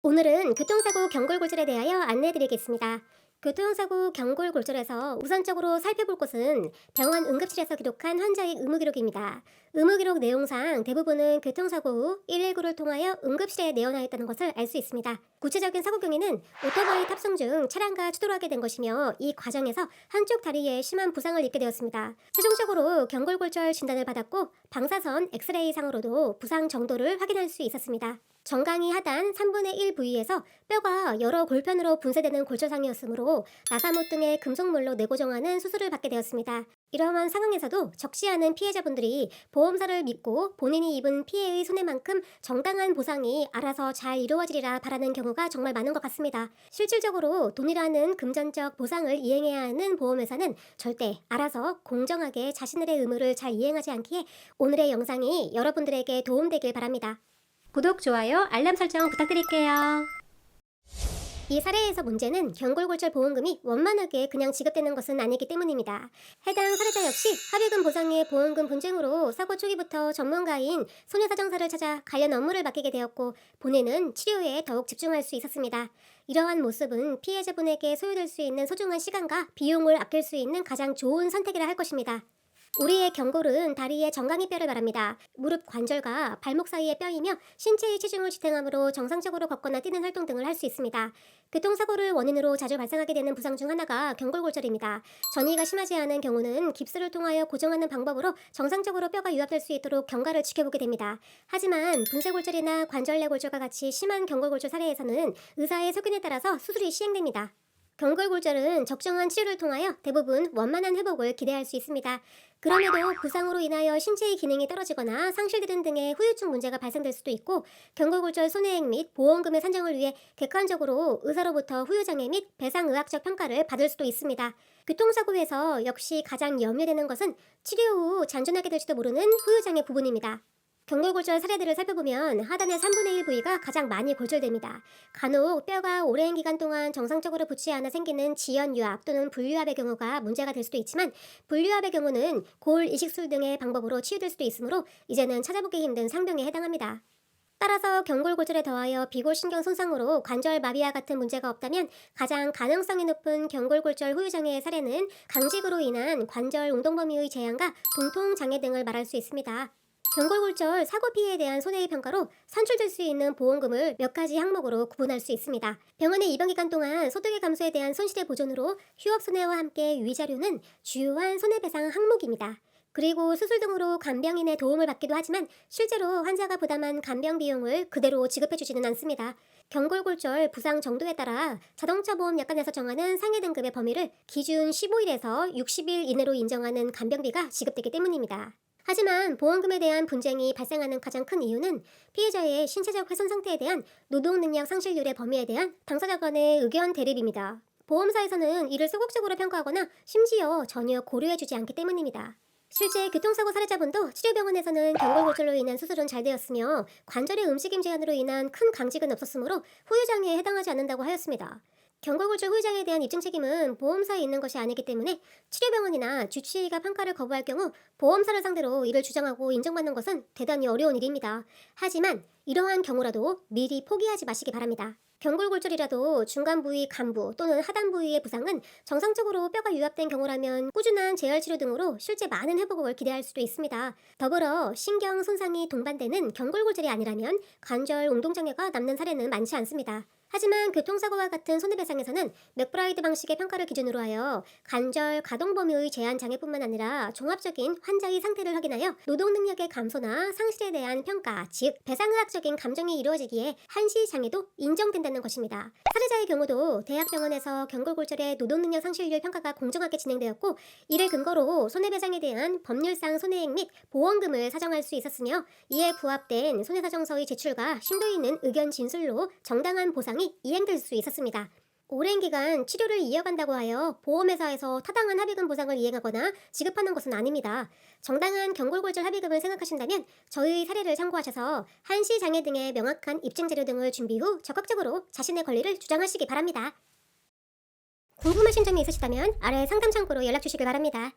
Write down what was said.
오늘은 교통사고 경골골절에 대하여 안내해드리겠습니다. 교통사고 경골골절에서 우선적으로 살펴볼 것은 병원 응급실에서 기록한 환자의 의무기록입니다. 의무기록 내용상 대부분은 교통사고 후 119를 통하여 응급실에 내원하여 있다는 것을 알 수 있습니다. 구체적인 사고 경위는 오토바이 탑승 중 차량과 추돌을 하게 된 것이며 이 과정에서 한쪽 다리에 심한 부상을 입게 되었습니다. 최종적으로 경골골절 진단을 받았고 방사선 엑스레이 상으로도 부상 정도를 확인할 수 있었습니다. 정강이 하단 3분의 1 부위에서 뼈가 여러 골편으로 분쇄되는 골절상이었으므로 나사못 등의 금속물로 내고정하는 수술을 받게 되었습니다. 이러한 상황에서도 적지 않은 피해자분들이 보험사를 믿고 본인이 입은 피해의 손해만큼 정당한 보상이 알아서 잘 이루어지리라 바라는 경우가 정말 많은 것 같습니다. 실질적으로 돈이라는 금전적 보상을 이행해야 하는 보험회사는 절대 알아서 공정하게 자신들의 의무를 잘 이행하지 않기에 오늘의 영상이 여러분들에게 도움되길 바랍니다. 구독, 좋아요, 알람 설정 부탁드릴게요. 이 사례에서 문제는 경골골절 보험금이 원만하게 그냥 지급되는 것은 아니기 때문입니다. 해당 사례자 역시 합의금 보상의 보험금 분쟁으로 사고 초기부터 전문가인 손해사정사를 찾아 관련 업무를 맡기게 되었고 본인은 치료에 더욱 집중할 수 있었습니다. 이러한 모습은 피해자분에게 소요될 수 있는 소중한 시간과 비용을 아낄 수 있는 가장 좋은 선택이라 할 것입니다. 우리의 경골은 다리의 정강이 뼈를 말합니다. 무릎 관절과 발목 사이의 뼈이며 신체의 체중을 지탱함으로 정상적으로 걷거나 뛰는 활동 등을 할 수 있습니다. 교통사고를 원인으로 자주 발생하게 되는 부상 중 하나가 경골골절입니다. 전이가 심하지 않은 경우는 깁스를 통하여 고정하는 방법으로 정상적으로 뼈가 유압될 수 있도록 경과를 지켜보게 됩니다. 하지만 분쇄골절이나 관절내 골절과 같이 심한 경골골절 사례에서는 의사의 소견에 따라서 수술이 시행됩니다. 경골골절은 적정한 치료를 통하여 대부분 원만한 회복을 기대할 수 있습니다. 그럼에도 부상으로 인하여 신체의 기능이 떨어지거나 상실되는 등의 후유증 문제가 발생될 수도 있고 경골골절 손해액 및 보험금의 산정을 위해 객관적으로 의사로부터 후유장애 및 배상의학적 평가를 받을 수도 있습니다. 교통사고에서 역시 가장 염려되는 것은 치료 후 잔존하게 될지도 모르는 후유장애 부분입니다. 경골골절 사례들을 살펴보면 하단의 3분의 1 부위가 가장 많이 골절됩니다. 간혹 뼈가 오랜 기간 동안 정상적으로 붙지 않아 생기는 지연유압 또는 불유압의 경우가 문제가 될 수도 있지만 불유압의 경우는 골 이식술 등의 방법으로 치유될 수도 있으므로 이제는 찾아보기 힘든 상병에 해당합니다. 따라서 경골골절에 더하여 비골신경 손상으로 관절 마비와 같은 문제가 없다면 가장 가능성이 높은 경골골절 후유장애의 사례는 강직으로 인한 관절 운동범위의 제한과 동통장애 등을 말할 수 있습니다. 경골골절 사고 피해에 대한 손해의 평가로 산출될 수 있는 보험금을 몇 가지 항목으로 구분할 수 있습니다. 병원의 입원 기간 동안 소득의 감소에 대한 손실의 보존으로 휴업 손해와 함께 위자료는 주요한 손해배상 항목입니다. 그리고 수술 등으로 간병인의 도움을 받기도 하지만 실제로 환자가 부담한 간병 비용을 그대로 지급해주지는 않습니다. 경골골절 부상 정도에 따라 자동차 보험 약관에서 정하는 상해 등급의 범위를 기준 15일에서 60일 이내로 인정하는 간병비가 지급되기 때문입니다. 하지만 보험금에 대한 분쟁이 발생하는 가장 큰 이유는 피해자의 신체적 훼손 상태에 대한 노동능력 상실률의 범위에 대한 당사자 간의 의견 대립입니다. 보험사에서는 이를 소극적으로 평가하거나 심지어 전혀 고려해주지 않기 때문입니다. 실제 교통사고 사례자분도 치료병원에서는 경골골절로 인한 수술은 잘 되었으며 관절의 움직임 제한으로 인한 큰 강직은 없었으므로 후유장애에 해당하지 않는다고 하였습니다. 경골골절 후유장애에 대한 입증 책임은 보험사에 있는 것이 아니기 때문에 치료병원이나 주치의가 평가를 거부할 경우 보험사를 상대로 이를 주장하고 인정받는 것은 대단히 어려운 일입니다. 하지만 이러한 경우라도 미리 포기하지 마시기 바랍니다. 경골골절이라도 중간 부위 간부 또는 하단 부위의 부상은 정상적으로 뼈가 유압된 경우라면 꾸준한 재활치료 등으로 실제 많은 회복을 기대할 수도 있습니다. 더불어 신경 손상이 동반되는 경골골절이 아니라면 관절 운동장애가 남는 사례는 많지 않습니다. 하지만 교통사고와 같은 손해배상에서는 맥브라이드 방식의 평가를 기준으로 하여 관절 가동 범위의 제한 장애뿐만 아니라 종합적인 환자의 상태를 확인하여 노동능력의 감소나 상실에 대한 평가, 즉 배상의학적인 감정이 이루어지기에 한시 장애도 인정된다는 것입니다. 사례자의 경우도 대학병원에서 경골골절의 노동능력 상실률 평가가 공정하게 진행되었고 이를 근거로 손해배상에 대한 법률상 손해액 및 보험금을 사정할 수 있었으며 이에 부합된 손해사정서의 제출과 심도 있는 의견 진술로 정당한 보상이 이행될 수 있었습니다. 오랜 기간 치료를 이어간다고 하여 보험회사에서 타당한 합의금 보상을 이행하거나 지급하는 것은 아닙니다. 정당한 경골골절 합의금을 생각하신다면 저희의 사례를 참고하셔서 한시장애 등의 명확한 입증 자료 등을 준비 후 적극적으로 자신의 권리를 주장하시기 바랍니다. 궁금하신 점이 있으시다면 아래 상담 창구로 연락 주시길 바랍니다.